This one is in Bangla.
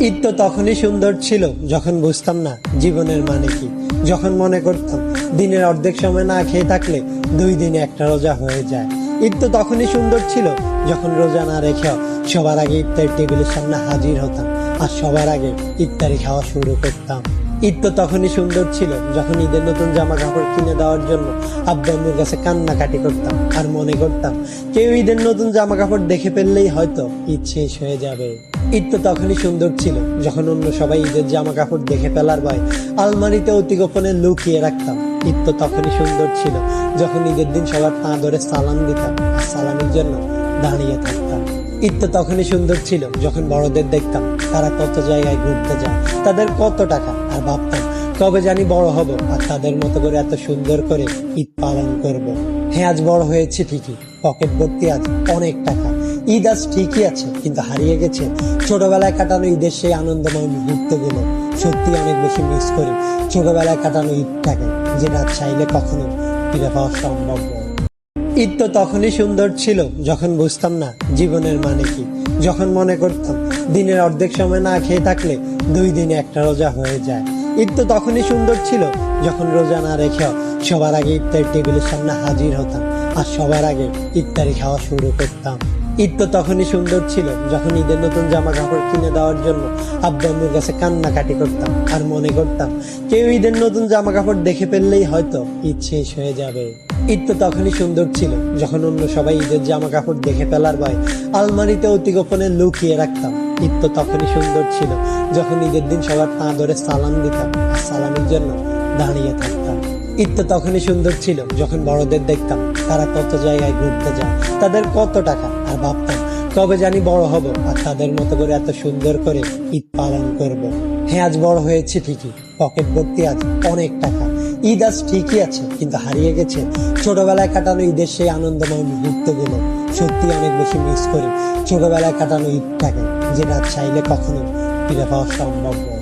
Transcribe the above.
ঈদ তো তখনই সুন্দর ছিল যখন বুঝতাম না জীবনের মানে কি, যখন মনে করতাম দিনের অর্ধেক সময় না খেয়ে থাকলে 2 দিনে একটা রোজা হয়ে যায়। ঈদ তো তখনই সুন্দর ছিল যখন রোজা না রেখেও সবার আগে ইফতার টেবিলের সামনে হাজির হতাম আর সবার আগে ইফতারি খাওয়া শুরু করতাম। ঈদ তো তখনই সুন্দর ছিল যখন ঈদের নতুন জামা কাপড় কিনে দেওয়ার জন্য আব্বু আম্মুর কাছে কান্নাকাটি করতাম আর মনে করতাম কেউ ঈদের নতুন জামা কাপড় দেখে ফেললেই হয়তো ঈদ শেষ হয়ে যাবে। ঈদ তো তখনই সুন্দর ছিল যখন অন্য সবাই ঈদের জামা কাপড় দেখে ফেলার ভয় আলমারিতে অতি গোপনে লুকিয়ে রাখতাম। ঈদ তো তখনই সুন্দর ছিল যখন ঈদের দিন সবার পা ধরে সালাম দিতাম আর সালামের জন্য দাঁড়িয়ে থাকতাম। ঈদ তো তখনই সুন্দর ছিল যখন বড়দের দেখতাম তারা কত জায়গায় ঘুরতে যায়, তাদের কত টাকা, আর ভাবতাম কবে জানি বড় হব আর তাদের মতো করে এত সুন্দর করে ঈদ পালন করব। হ্যাঁ, আজ বড় হয়েছে ঠিকই, পকেট ভর্তি আজ অনেক টাকা। ঈদ আজ ঠিকই আছে, কিন্তু হারিয়ে গেছে ছোটবেলায় কাটানো ঈদের সেই আনন্দময় মুহূর্তগুলো। সত্যি অনেক বেশি মিস করি ছোটবেলায় কাটানো ঈদটাকে, যেটা চাইলে কখনো ফিরে পাওয়া সম্ভব নয়। ঈদ তো তখনই সুন্দর ছিল যখন বুঝতাম না জীবনের মানে কি, যখন মনে করতাম দিনের অর্ধেক সময় না খেয়ে থাকলে 2 দিনে একটা রোজা হয়ে যায়। ঈদ তো তখনই সুন্দর ছিল যখন রোজা না রেখেও সবার আগে ইফতার টেবিলের সামনে হাজির হতাম আর সবার আগে ইফতারি খাওয়া শুরু করতাম। ঈদ তো তখনই সুন্দর ছিল যখন ঈদের নতুন জামা কাপড় কিনে দেওয়ার জন্য আব্বু আম্মুর কাছে কান্নাকাটি করতাম আর মনে করতাম কেউ ঈদের নতুন জামা কাপড় দেখে ফেললেই হয়তো ঈদ শেষ হয়ে যাবে। ঈদ তো তখনই সুন্দর ছিল যখন অন্য সবাই ঈদের জামা কাপড় দেখে ফেলার ভয় আলমারিতে অতি গোপনে লুকিয়ে রাখতাম। ঈদ তো তখনই সুন্দর ছিল যখন ঈদের দিন সবার পা ধরে সালাম দিতাম আর সালামের জন্য দাঁড়িয়ে থাকতাম। ঈদ তো তখনই সুন্দর ছিল যখন বড়দের দেখতাম তারা কত জায়গায় ঘুরতে যায়, তাদের কত টাকা, আর ভাবতাম কবে জানি বড় হব আর তাদের মতো করে এত সুন্দর করে ঈদ পালন করব। হ্যাঁ, আজ বড় হয়েছে ঠিকই, পকেট ভর্তি আজ অনেক টাকা। ঈদ আজ ঠিকই আছে, কিন্তু হারিয়ে গেছে ছোটবেলায় কাটানো ঈদের সেই আনন্দময় মুহূর্তগুলো। সত্যি অনেক বেশি মিস করি ছোটবেলায় কাটানো ঈদটাকে, যেটা চাইলে কখনো ফিরে পাওয়া সম্ভব নয়।